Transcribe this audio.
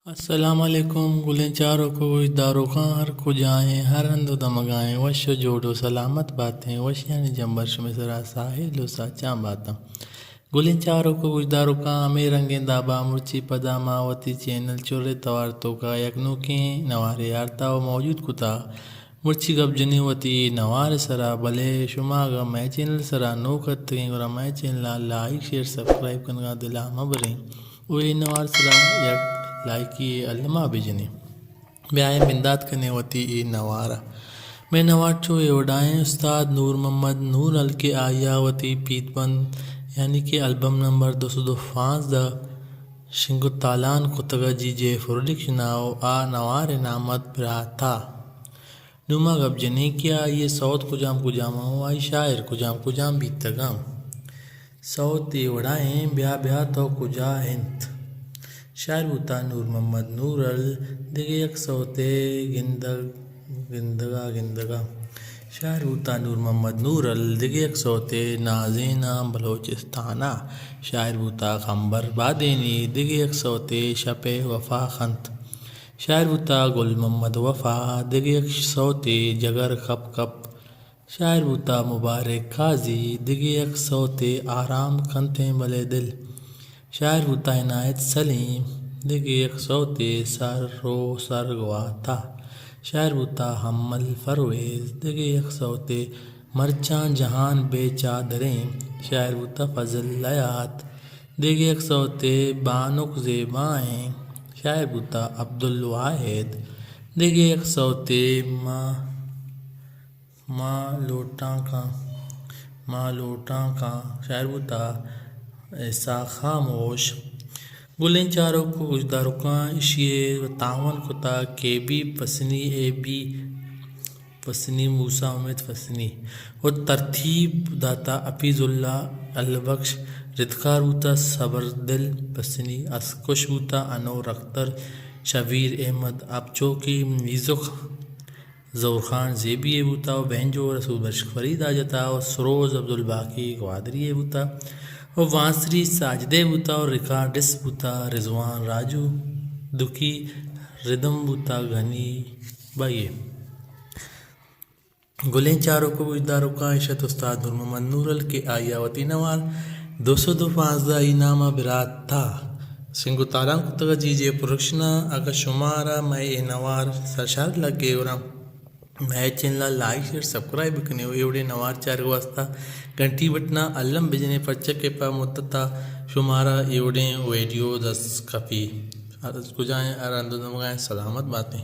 السلام علیکم گلیں چاروں کو دارو خاں ہر کو جائیں ہر اندو دمگائیں وش جوڑو سلامت باتیں وش یعنی جمبرش میں سرا ساحل و ساچاں باتاں گلیں چاروں کو دارو خاں ہمیں رنگیں دابا مرچی پدا ماوتی چینل چورے توار تو کا یکنو کے نوارے یارتا و موجود کتا مرچی گب جنی وتی نوار سرا بلے شما گا میں چینل سرا نو کرتے گورا میں چینل لائک شیئر سبسکرائب کنگا دلا مبریں وہی نوار سرا یک لائکی علمہ بجنی بیائے مندات کنے وتی ای نوارا میں نواٹو ایوڈائیں استاد نور محمد نور الکے آیا وتی پیت بند یعنی کہ البم نمبر 215 شنگو تالان کتگا جی جے پروڈکشناؤ آ نوار نامت براتا نوما گب جنے کیا یہ سوت کجام ہوں آئی شاعر کجام بیتگام سوت ایوڈائیں بیا تو کجا ہنت شاعر بوتا نور محمد نور دیگے یک سوتے گندگا شاعر بوتا نور محمد نور دیگے یک سوتے نازینا بلوچستانہ شاعر بوتا خمبر بادینی دیگے یک سوتے شپ وفا خنت شاعر بوتا گل محمد وفا دیگے یک سوتے جگر کپ کپ شاعر بوتا مبارک قاضی دیگے یک سوتے آرام کنتیں بلے دل شاعر بوتا عنایت سلیم دیگے یک سوتے سر گواتا شاعر بوتا حمل فرویز دیگے یک سوتے مرچان جہان بے چادریں شاعر بوتا فضل لیات دیگے یک سوتے بانک زیبائیں شاعر بوتا عبدالواحد دیگے یک سوتے ماں لوٹاں کا شاعر بوتا ایسا خاموش گلیں چاروں کو گجدارکاں اشیے تعاون کتا کے be Pasni a be Pasni موسیٰ امید فسنی و ترتیب داتا اپیز اللہ البخش ردکار بوتا صبر دل پسنی اسکش بوتا انور اختر شبیر احمد ابچوکی میزک ظہور خان زیبی بوتا و بہنجو رسول بشک فرید آجتا و سروز عبدالباقی گوادری بوتا و وانسری ساجدے بوتا و ریکارڈس بوتا رضوان راجو دکی ردم بوتا گھنی بائیے گلیں چاروں کو گجداروں کا عشت استاد نور محمد نور کے آیا وتی نوار 215 ای نامہ برات تھا سنگو تالان کتگا جی جے پروڈکشنا اگر شمارا میں اے نوار سرشار لگے اور میں چینل لائک شیئر سبسکرائب کنے ایوڑے نوار چار واسطہ گھنٹی بٹنا علم بجنے پرچکے پا مدتا شمارا ایوڑے ویڈیو دس کپی کجائیں ارندو دمگائیں سلامت باتیں